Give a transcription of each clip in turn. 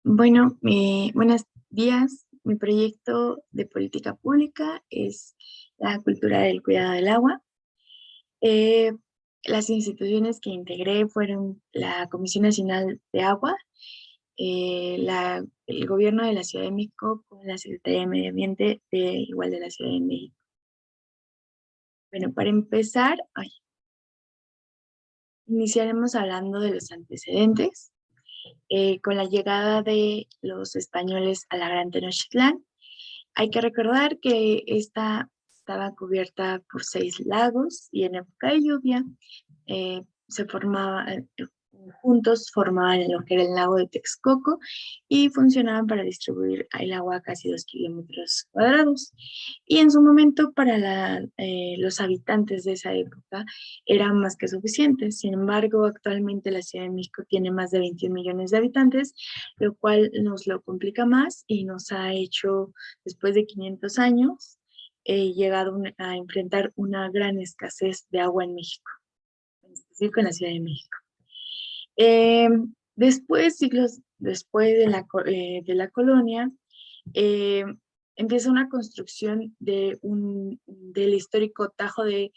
Buenos días. Mi proyecto de política pública es la cultura del cuidado del agua. Eh, las instituciones que integré fueron la Comisión Nacional de Agua, el gobierno de la Ciudad de México con la Secretaría de Medio Ambiente igual de la Ciudad de México. Bueno, para empezar, iniciaremos hablando de los antecedentes. Con la llegada de los españoles a la Gran Tenochtitlán, hay que recordar que esta estaba cubierta por 6 lagos y en época de lluvia se formaban, juntos formaban lo que era el lago de Texcoco y funcionaban para distribuir el agua a casi 2 kilómetros cuadrados. Y en su momento para los habitantes de esa época era más que suficiente. Sin embargo, actualmente la Ciudad de México tiene más de 21 millones de habitantes, lo cual nos lo complica más y nos ha hecho, después de 500 años, llegado a enfrentar una gran escasez de agua en México, en específico en la Ciudad de México. Eh, Después, siglos después de la colonia, eh, empieza una construcción del histórico Tajo de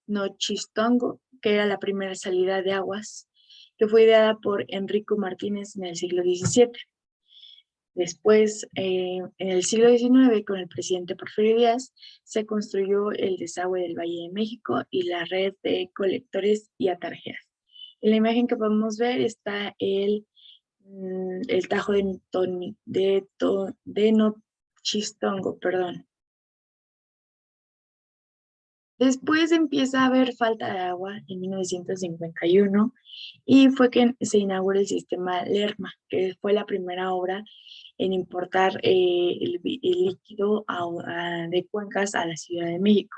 Nochistongo, que era la primera salida de aguas, que fue ideada por Enrico Martínez en el siglo XVII. Después, en el siglo XIX, con el presidente Porfirio Díaz, se construyó el desagüe del Valle de México y la red de colectores y atarjeas. En la imagen que podemos ver está el Tajo de Nochistongo, perdón. Después empieza a haber falta de agua en 1951 y fue que se inaugura el sistema Lerma, que fue la primera obra en importar el líquido de cuencas a la Ciudad de México.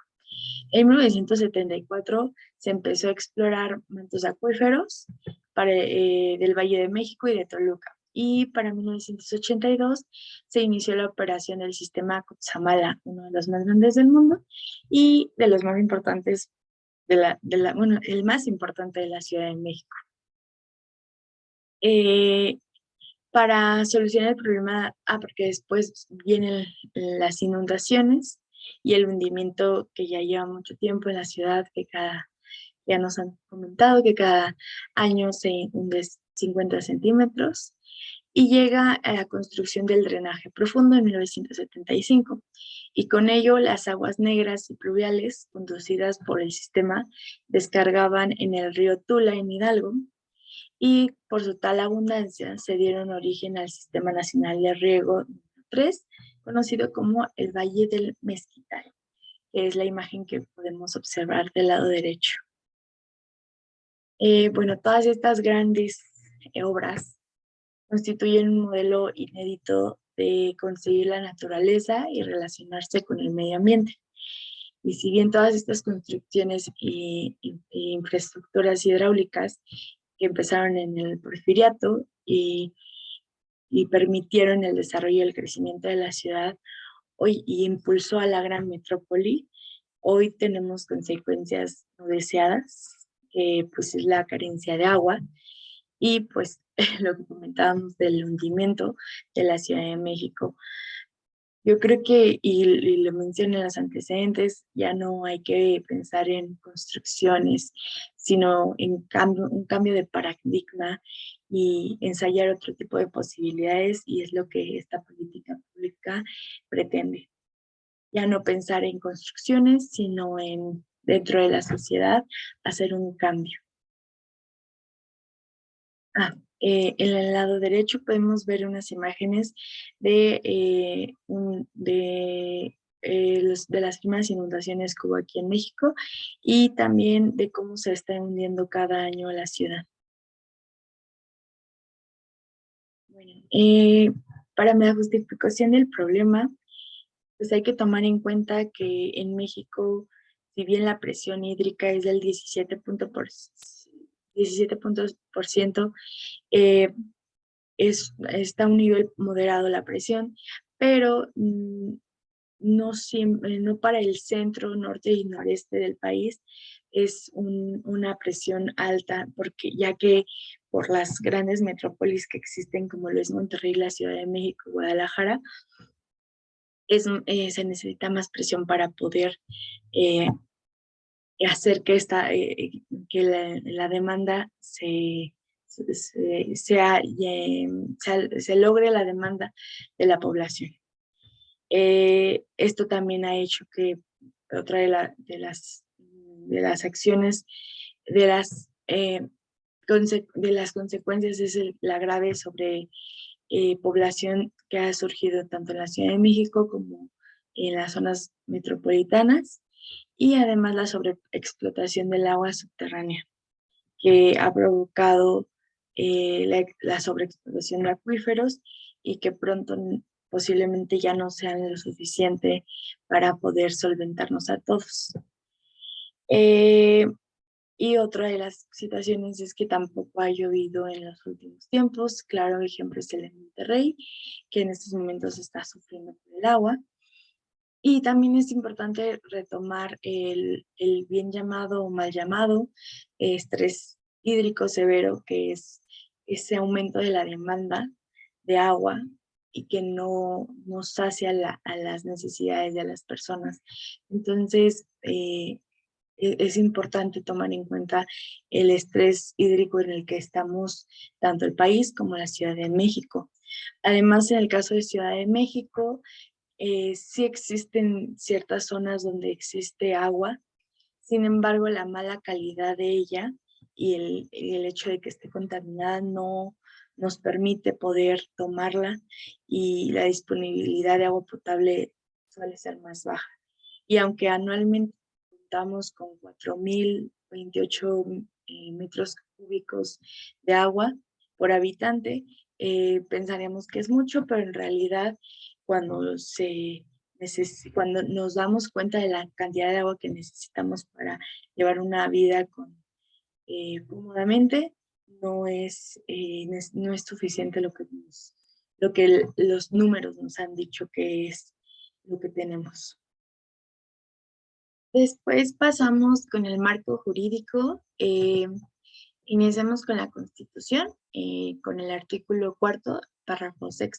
En 1974 se empezó a explorar mantos acuíferos del Valle de México y de Toluca. Y para 1982 se inició la operación del sistema Cutzamala, uno de los más grandes del mundo y de los más importantes bueno, el más importante de la Ciudad de México. Eh, para solucionar el problema, porque después vienen las inundaciones y el hundimiento que ya lleva mucho tiempo en la ciudad, ya nos han comentado que cada año se hunde 50 centímetros y llega a la construcción del drenaje profundo en 1975. Y con ello las aguas negras y pluviales conducidas por el sistema descargaban en el río Tula en Hidalgo y por su tal abundancia se dieron origen al Sistema Nacional de Riego 3, conocido como el Valle del Mezquital, que es la imagen que podemos observar del lado derecho. Bueno, todas estas grandes obras constituyen un modelo inédito de conseguir la naturaleza y relacionarse con el medio ambiente. Y si bien todas estas construcciones y infraestructuras hidráulicas que empezaron en el Porfiriato y permitieron el desarrollo y el crecimiento de la ciudad hoy y impulsó a la gran metrópoli, hoy tenemos consecuencias no deseadas, que pues es la carencia de agua y pues lo que comentábamos del hundimiento de la Ciudad de México. Yo creo que, y lo mencioné en los antecedentes, ya no hay que pensar en construcciones, sino en un cambio de paradigma y ensayar otro tipo de posibilidades, y es lo que esta política pública pretende. Ya no pensar en construcciones, sino dentro de la sociedad, hacer un cambio. En el lado derecho podemos ver unas imágenes de las primeras inundaciones que hubo aquí en México y también de cómo se está hundiendo cada año la ciudad. Bueno, para la justificación del problema, pues hay que tomar en cuenta que en México, si bien la presión hídrica es del 17 puntos por ciento, está a un nivel moderado la presión, pero no siempre, no para el centro, norte y noreste del país es una presión alta, porque ya que por las grandes metrópolis que existen, como lo es Monterrey, la Ciudad de México, Guadalajara, se necesita más presión para poder eh, hacer que la demanda se logre la demanda de la población. Esto también ha hecho que otra de las acciones, de las, de las consecuencias es la grave sobre población que ha surgido tanto en la Ciudad de México como en las zonas metropolitanas, y además la sobreexplotación del agua subterránea, que ha provocado la sobreexplotación de acuíferos y que pronto posiblemente ya no sean lo suficiente para poder solventarnos a todos. Y otra de las situaciones es que tampoco ha llovido en los últimos tiempos. Claro, ejemplo es el de Monterrey, que en estos momentos está sufriendo por el agua. Y también es importante retomar el bien llamado o mal llamado estrés hídrico severo, que es ese aumento de la demanda de agua y que no sacia a las necesidades de las personas. Entonces, es importante tomar en cuenta el estrés hídrico en el que estamos tanto el país como la Ciudad de México. Además, en el caso de Ciudad de México, sí existen ciertas zonas donde existe agua, sin embargo, la mala calidad de ella y el hecho de que esté contaminada no nos permite poder tomarla, y la disponibilidad de agua potable suele ser más baja. Y aunque anualmente contamos con 4.028 metros cúbicos de agua por habitante, pensaríamos que es mucho, pero en realidad cuando cuando nos damos cuenta de la cantidad de agua que necesitamos para llevar una vida cómodamente, no es suficiente lo que los números nos han dicho que es lo que tenemos. Después pasamos con el marco jurídico. Iniciamos con la Constitución, con el artículo 4, párrafo 6,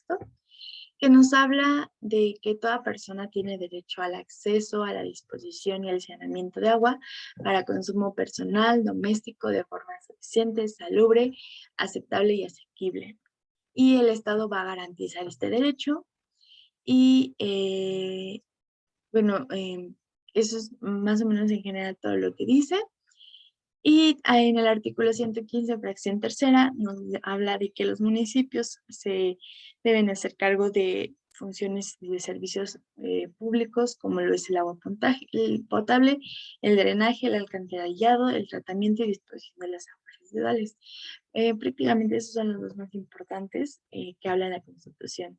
que nos habla de que toda persona tiene derecho al acceso, a la disposición y al saneamiento de agua para consumo personal, doméstico, de forma suficiente, salubre, aceptable y asequible. Y el Estado va a garantizar este derecho. Y bueno, eso es más o menos en general todo lo que dice. Y en el artículo 115, fracción tercera, nos habla de que los municipios se deben hacer cargo de funciones de servicios públicos, como lo es el agua potable, el drenaje, el alcantarillado, el tratamiento y disposición de las aguas residuales. Prácticamente esos son los dos más importantes que habla la Constitución.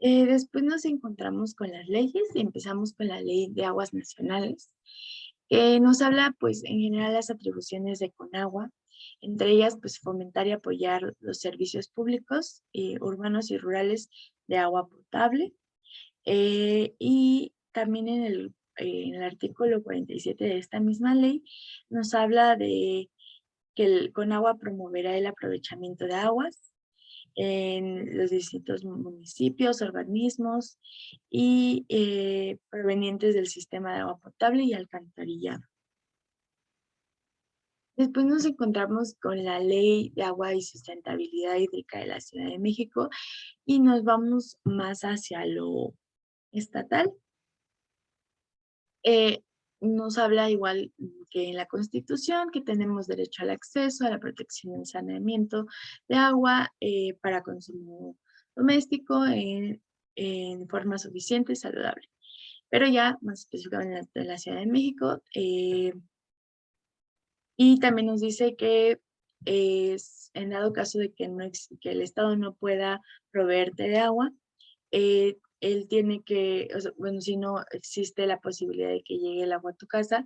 Después nos encontramos con las leyes y empezamos con la Ley de Aguas Nacionales, que nos habla, pues, en general las atribuciones de Conagua, entre ellas, pues, fomentar y apoyar los servicios públicos, urbanos y rurales de agua potable. Y también en el artículo 47 de esta misma ley nos habla de que el Conagua promoverá el aprovechamiento de aguas en los distintos municipios, organismos y provenientes del sistema de agua potable y alcantarillado. Después nos encontramos con la Ley de Agua y Sustentabilidad Hídrica de la Ciudad de México y nos vamos más hacia lo estatal. Nos habla igual que en la Constitución, que tenemos derecho al acceso, a la protección y el saneamiento de agua para consumo doméstico en forma suficiente y saludable. Pero ya más específicamente en la Ciudad de México, y también nos dice que en dado caso de que el Estado no pueda proveerte de agua, él tiene que, o sea, bueno, si no existe la posibilidad de que llegue el agua a tu casa,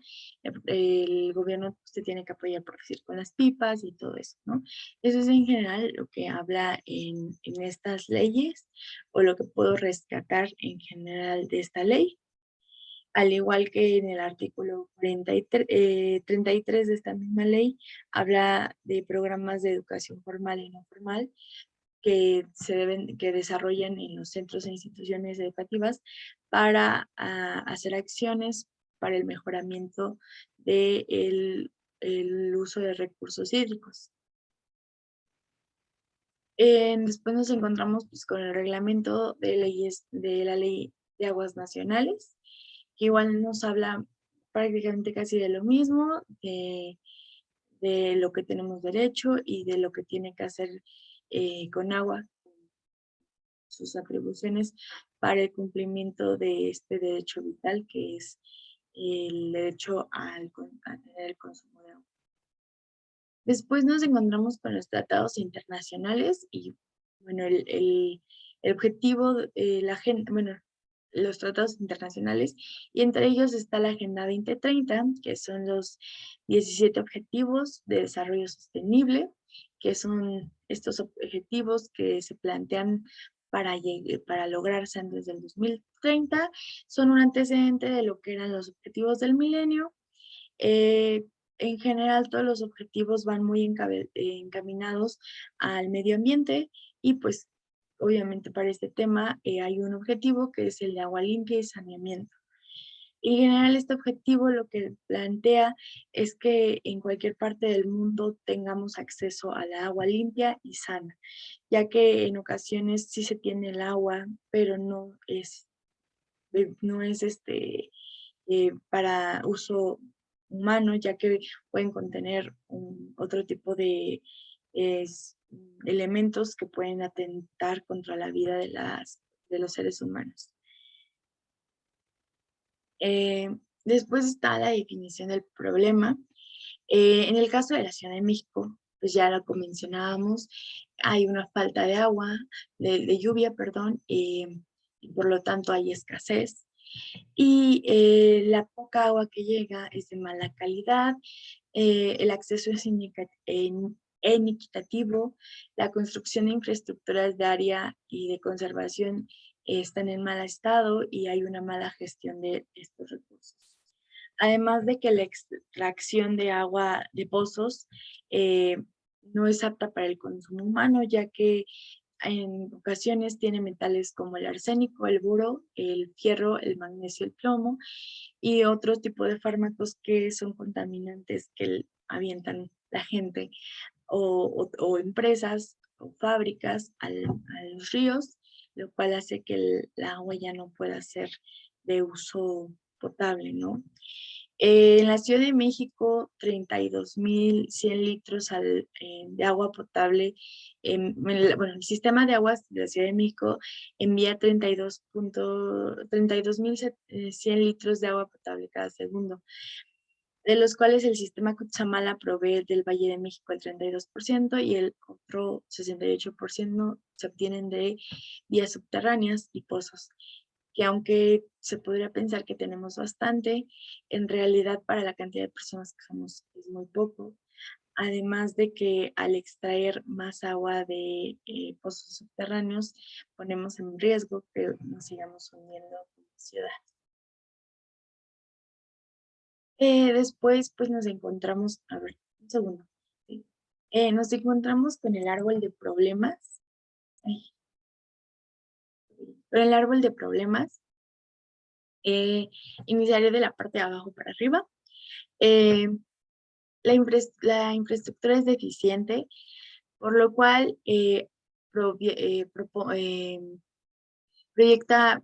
el gobierno pues, te tiene que apoyar, por decir, con las pipas y todo eso, ¿no? Eso es en general lo que habla en estas leyes o lo que puedo rescatar en general de esta ley, al igual que en el artículo 33 de esta misma ley, habla de programas de educación formal y no formal que desarrollan en los centros e instituciones educativas para hacer acciones para el mejoramiento del el uso de recursos hídricos. Después nos encontramos pues, con el reglamento de leyes de la Ley de Aguas Nacionales, que igual nos habla prácticamente casi de lo mismo, de lo que tenemos derecho y de lo que tiene que hacer con agua, sus atribuciones para el cumplimiento de este derecho vital que es el derecho a tener el consumo de agua. Después nos encontramos con los tratados internacionales y, bueno, el objetivo, bueno, los tratados internacionales, y entre ellos está la Agenda 2030, que son los 17 Objetivos de Desarrollo Sostenible, que son estos objetivos que se plantean para lograrse antes del 2030, son un antecedente de lo que eran los objetivos del milenio. En general, todos los objetivos van muy encaminados al medio ambiente y pues obviamente para este tema hay un objetivo que es el de agua limpia y saneamiento. En general, este objetivo lo que plantea es que en cualquier parte del mundo tengamos acceso al agua limpia y sana, ya que en ocasiones sí se tiene el agua, pero no es para uso humano, ya que pueden contener otro tipo de elementos que pueden atentar contra la vida de los seres humanos. Después está la definición del problema. En el caso de la Ciudad de México, pues ya lo mencionábamos, hay una falta de agua, de lluvia, perdón, y por lo tanto hay escasez. Y la poca agua que llega es de mala calidad, el acceso es inequitativo, la construcción de infraestructuras de área y de conservación están en mal estado y hay una mala gestión de estos recursos. Además de que la extracción de agua de pozos eh, no es apta para el consumo humano, ya que en ocasiones tiene metales como el arsénico, el boro, el fierro, el magnesio, el plomo y otro tipo de fármacos que son contaminantes que avientan la gente o empresas o fábricas a los ríos, lo cual hace que el agua ya no pueda ser de uso potable, ¿no? En la Ciudad de México, 32.100 litros de agua potable. Bueno, el sistema de aguas de la Ciudad de México envía 32.100 litros de agua potable cada segundo, de los cuales el sistema Cutzamala provee del Valle de México el 32% y el otro 68% se obtienen de vías subterráneas y pozos, que aunque se podría pensar que tenemos bastante, en realidad para la cantidad de personas que somos es muy poco. Además de que al extraer más agua de pozos subterráneos, ponemos en riesgo que nos sigamos hundiendo como ciudad. Después, pues nos encontramos, a ver, un segundo. ¿Sí? Nos encontramos con el árbol de problemas. Ay, con el árbol de problemas, iniciaré de la parte de abajo para arriba. Eh, la infraestructura es deficiente, por lo cual proyecta,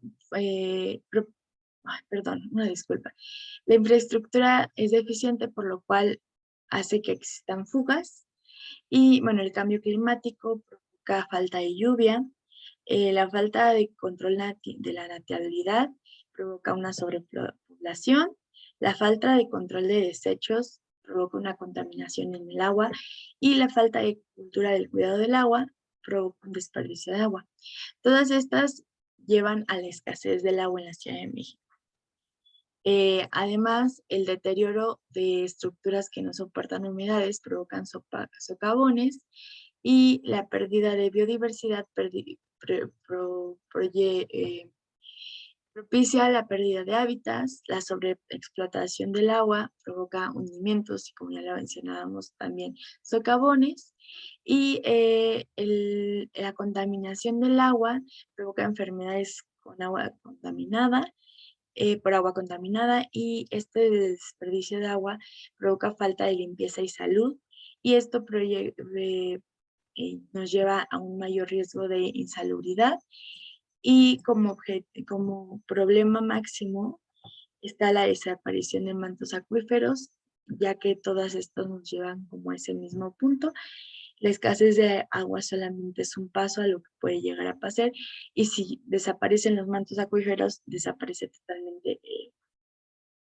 perdón, una disculpa. La infraestructura es deficiente, por lo cual hace que existan fugas y, bueno, el cambio climático provoca falta de lluvia, la falta de control de la natalidad provoca una sobrepoblación, la falta de control de desechos provoca una contaminación en el agua y la falta de cultura del cuidado del agua provoca un desperdicio de agua. Todas estas llevan a la escasez del agua en la Ciudad de México. Además, el deterioro de estructuras que no soportan humedades provocan socavones y la pérdida de biodiversidad propicia la pérdida de hábitats, la sobreexplotación del agua provoca hundimientos y, como ya lo mencionábamos, también socavones, y la contaminación del agua provoca enfermedades con agua contaminada, por agua contaminada, y este desperdicio de agua provoca falta de limpieza y salud, y esto nos lleva a un mayor riesgo de insalubridad, y como problema máximo está la desaparición de mantos acuíferos, ya que todas estas nos llevan como a ese mismo punto. La escasez de agua solamente es un paso a lo que puede llegar a pasar, y si desaparecen los mantos acuíferos, desaparece totalmente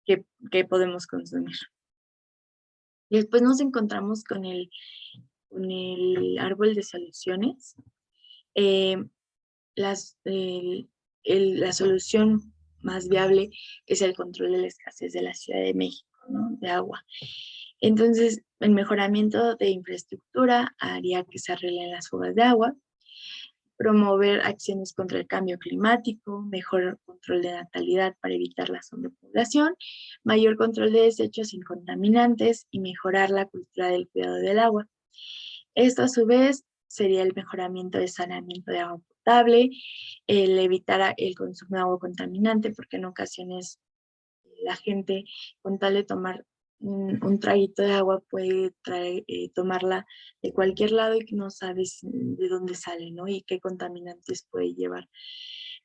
que podemos consumir. Y después nos encontramos con el árbol de soluciones. Eh, la solución más viable es el control de la escasez de la Ciudad de México, ¿no? De agua. Entonces, el mejoramiento de infraestructura haría que se arreglen las fugas de agua, promover acciones contra el cambio climático, mejor control de natalidad para evitar la sobrepoblación, mayor control de desechos sin contaminantes y mejorar la cultura del cuidado del agua. Esto a su vez sería el mejoramiento de saneamiento de agua potable, el evitar el consumo de agua contaminante, porque en ocasiones la gente, con tal de tomar un traguito de agua, puede tomarla de cualquier lado y que no sabes de dónde sale, ¿no? Y qué contaminantes puede llevar.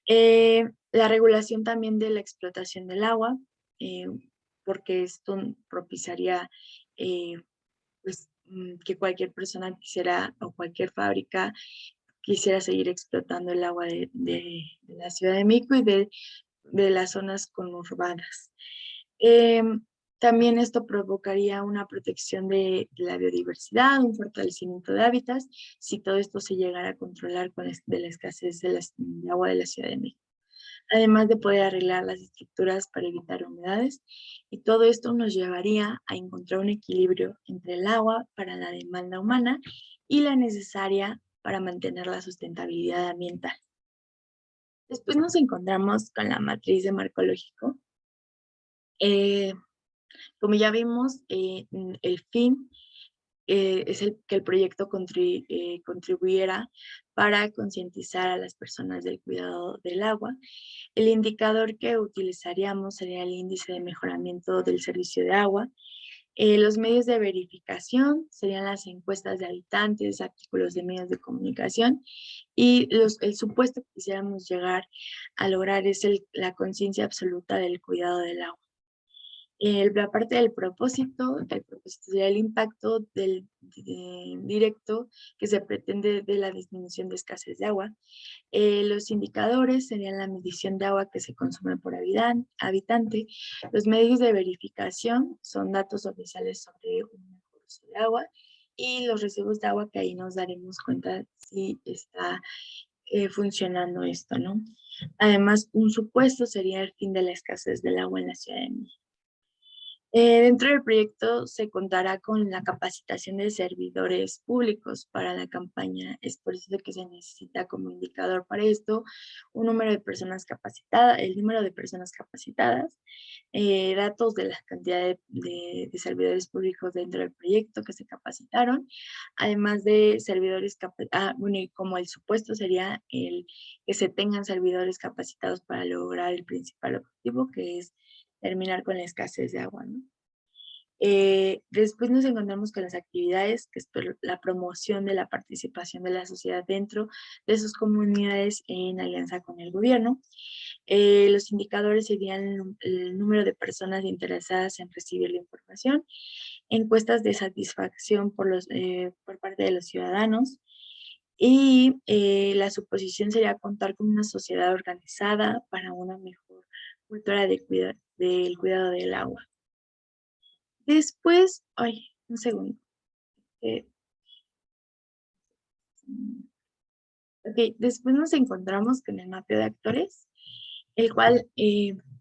La regulación también de la explotación del agua, eh, porque esto propiciaría pues, que cualquier persona quisiera, o cualquier fábrica quisiera seguir explotando el agua de la Ciudad de México y de las zonas conurbanas. También esto provocaría una protección de la biodiversidad, un fortalecimiento de hábitats, si todo esto se llegara a controlar de la escasez de agua de la Ciudad de México. Además de poder arreglar las estructuras para evitar humedades, y todo esto nos llevaría a encontrar un equilibrio entre el agua para la demanda humana y la necesaria para mantener la sustentabilidad ambiental. Después nos encontramos con la matriz de marco lógico. Como ya vimos, el fin es que el proyecto contribuyera para concientizar a las personas del cuidado del agua. El indicador que utilizaríamos sería el índice de mejoramiento del servicio de agua. Los medios de verificación serían las encuestas de habitantes, artículos de medios de comunicación, y el supuesto que quisiéramos llegar a lograr es la conciencia absoluta del cuidado del agua. La parte del propósito, el propósito sería el impacto directo que se pretende de la disminución de escasez de agua. Los indicadores serían la medición de agua que se consume por habitante. Los medios de verificación son datos oficiales sobre un mejor uso de agua, y los recibos de agua, que ahí nos daremos cuenta si está funcionando esto, ¿no? Además, un supuesto sería el fin de la escasez del agua en la Ciudad de México. Dentro del proyecto se contará con la capacitación de servidores públicos para la campaña. Es por eso que se necesita como indicador para esto un número de personas capacitadas, el número de personas capacitadas, datos de la cantidad de servidores públicos dentro del proyecto que se capacitaron, además de servidores bueno, y como el supuesto sería el que se tengan servidores capacitados para lograr el principal objetivo, que es terminar con la escasez de agua, ¿no? Después nos encontramos con las actividades, que es la promoción de la participación de la sociedad dentro de sus comunidades en alianza con el gobierno. Los indicadores serían el número de personas interesadas en recibir la información, encuestas de satisfacción por parte de los ciudadanos, y la suposición sería contar con una sociedad organizada para una mejor cultura del cuidado del agua. Después, un segundo. Ok, después nos encontramos con el mapeo de actores, el cual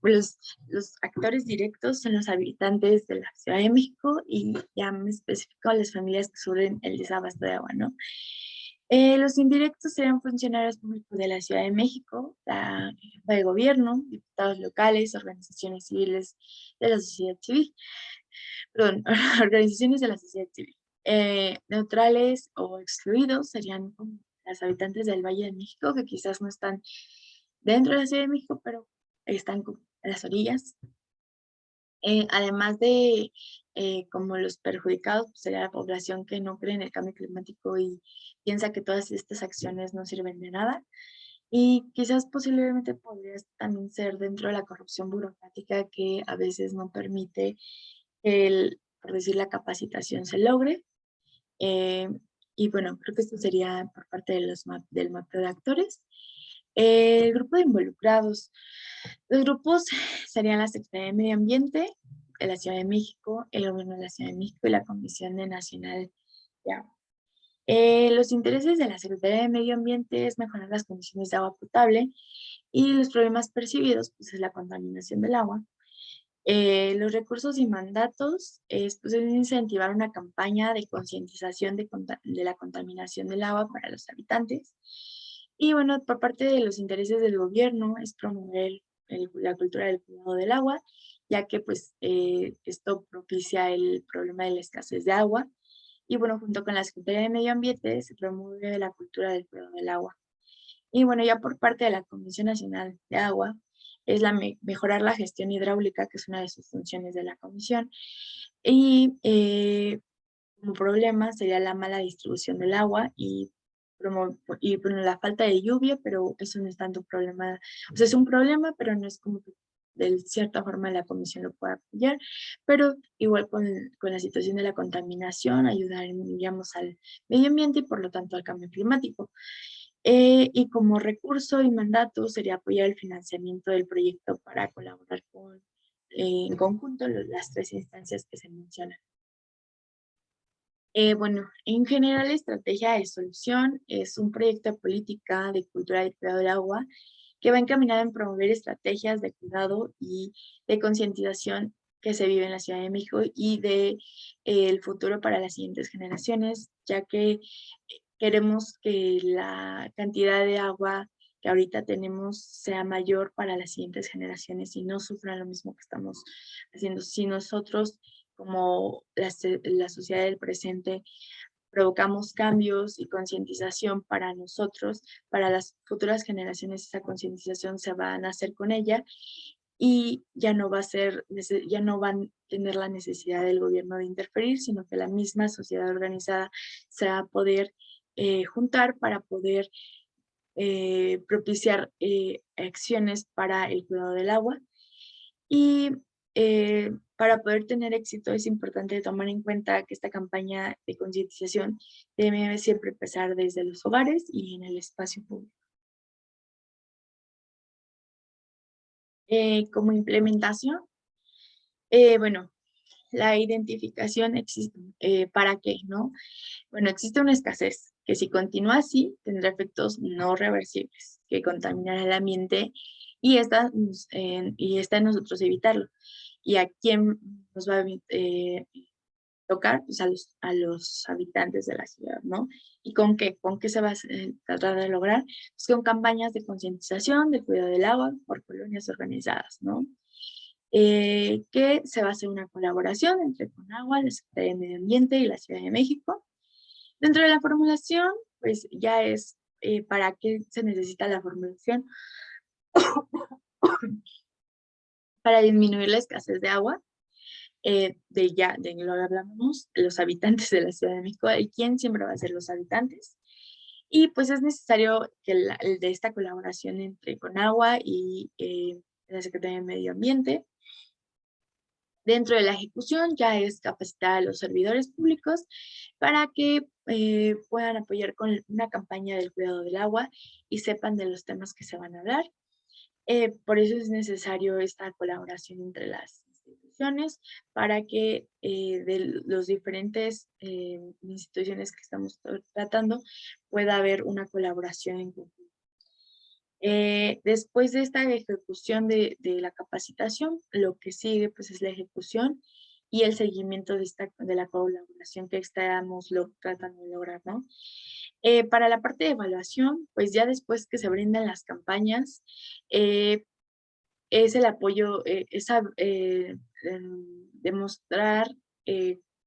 pues, los actores directos son los habitantes de la Ciudad de México y ya me especifico las familias que sufren el desabasto de agua, ¿no? Los indirectos serían funcionarios públicos de la Ciudad de México, la jefa de gobierno, diputados locales, organizaciones civiles de la sociedad civil, perdón, organizaciones de la sociedad civil. Neutrales o excluidos serían como las habitantes del Valle de México, que quizás no están dentro de la Ciudad de México, pero están como a las orillas. Además de como los perjudicados, pues, sería la población que no cree en el cambio climático y piensa que todas estas acciones no sirven de nada. Y quizás posiblemente podría también ser dentro de la corrupción burocrática que a veces no permite que por decir, la capacitación se logre. Eh, y bueno, creo que esto sería por parte de del mapeo de actores. El grupo de involucrados. Los grupos serían la Secretaría de Medio Ambiente de la Ciudad de México, el Gobierno de la Ciudad de México y la Comisión Nacional de Agua. Los intereses de la Secretaría de Medio Ambiente es mejorar las condiciones de agua potable y los problemas percibidos pues, es la contaminación del agua. Los recursos y mandatos pues, es incentivar una campaña de concientización de la contaminación del agua para los habitantes. Y bueno, por parte de los intereses del gobierno es promover la cultura del cuidado del agua, ya que pues esto propicia el problema de la escasez de agua. Y bueno, junto con la Secretaría de Medio Ambiente se promueve la cultura del cuidado del agua. Y bueno, ya por parte de la Comisión Nacional de Agua, es mejorar la gestión hidráulica, que es una de sus funciones de la comisión. Y como problema sería la mala distribución del agua y bueno, la falta de lluvia, pero eso no es tanto problema, o sea, es un problema, pero no es como que de cierta forma la comisión lo pueda apoyar, pero igual con la situación de la contaminación, ayudaríamos al medio ambiente y por lo tanto al cambio climático. Y como recurso y mandato sería apoyar el financiamiento del proyecto para colaborar en conjunto las tres instancias que se mencionan. Bueno, en general, la estrategia de solución es un proyecto de política de cultura de cuidado del agua que va encaminado en promover estrategias de cuidado y de concientización que se vive en la Ciudad de México y de el futuro para las siguientes generaciones, ya que queremos que la cantidad de agua que ahorita tenemos sea mayor para las siguientes generaciones y no sufran lo mismo que estamos haciendo. Si nosotros, como la sociedad del presente, provocamos cambios y concientización para nosotros, para las futuras generaciones, esa concientización se va a nacer con ella y ya no va a ser, ya no van a tener la necesidad del gobierno de interferir, sino que la misma sociedad organizada se va a poder juntar para poder propiciar acciones para el cuidado del agua. Y para poder tener éxito es importante tomar en cuenta que esta campaña de concientización debe siempre empezar desde los hogares y en el espacio público. Como implementación, bueno, la identificación existe. ¿Para qué? ¿No? Bueno, existe una escasez que si continúa así tendrá efectos no reversibles que contaminará el ambiente y está en nosotros evitarlo. ¿Y a quién nos va a tocar? Pues a los habitantes de la ciudad, ¿no? ¿Y con qué? ¿Con qué se va a tratar de lograr? Pues con campañas de concientización, de cuidado del agua por colonias organizadas, ¿no? Que se va a hacer una colaboración entre Conagua, la Secretaría de Medio Ambiente y la Ciudad de México. Dentro de la formulación, pues ya es para qué se necesita la formulación para disminuir la escasez de agua, de lo que hablamos, los habitantes de la Ciudad de México, y quién siempre va a ser los habitantes. Y pues es necesario que de esta colaboración entre Conagua y la Secretaría de Medio Ambiente. Dentro de la ejecución ya es capacitar a los servidores públicos para que puedan apoyar con una campaña del cuidado del agua y sepan de los temas que se van a hablar. Por eso es necesario esta colaboración entre las instituciones. instituciones para que de los diferentes instituciones que estamos tratando pueda haber una colaboración en conjunto. Después de esta ejecución de la capacitación, lo que sigue pues es la ejecución y el seguimiento de la colaboración que estamos tratando de lograr, ¿no? Para la parte de evaluación, pues ya después que se brindan las campañas, es el apoyo, demostrar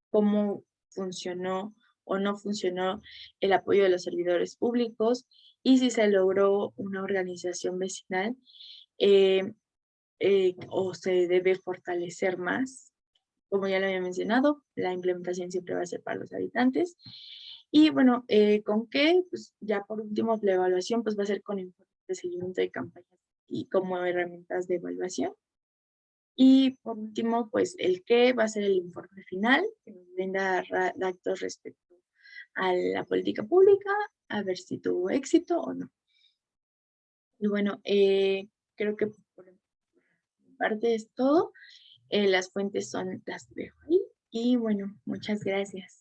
cómo funcionó o no funcionó el apoyo de los servidores públicos y si se logró una organización vecinal eh, o se debe fortalecer más. Como ya lo había mencionado, la implementación siempre va a ser para los habitantes. Y bueno, ¿con qué? Pues ya por último, la evaluación pues va a ser con informes de seguimiento de campañas y como herramientas de evaluación. Y por último, pues el qué va a ser el informe final, que nos brinda datos respecto a la política pública, a ver si tuvo éxito o no. Y bueno, creo que por mi parte es todo. Las fuentes son las dejo ahí. Y bueno, muchas gracias.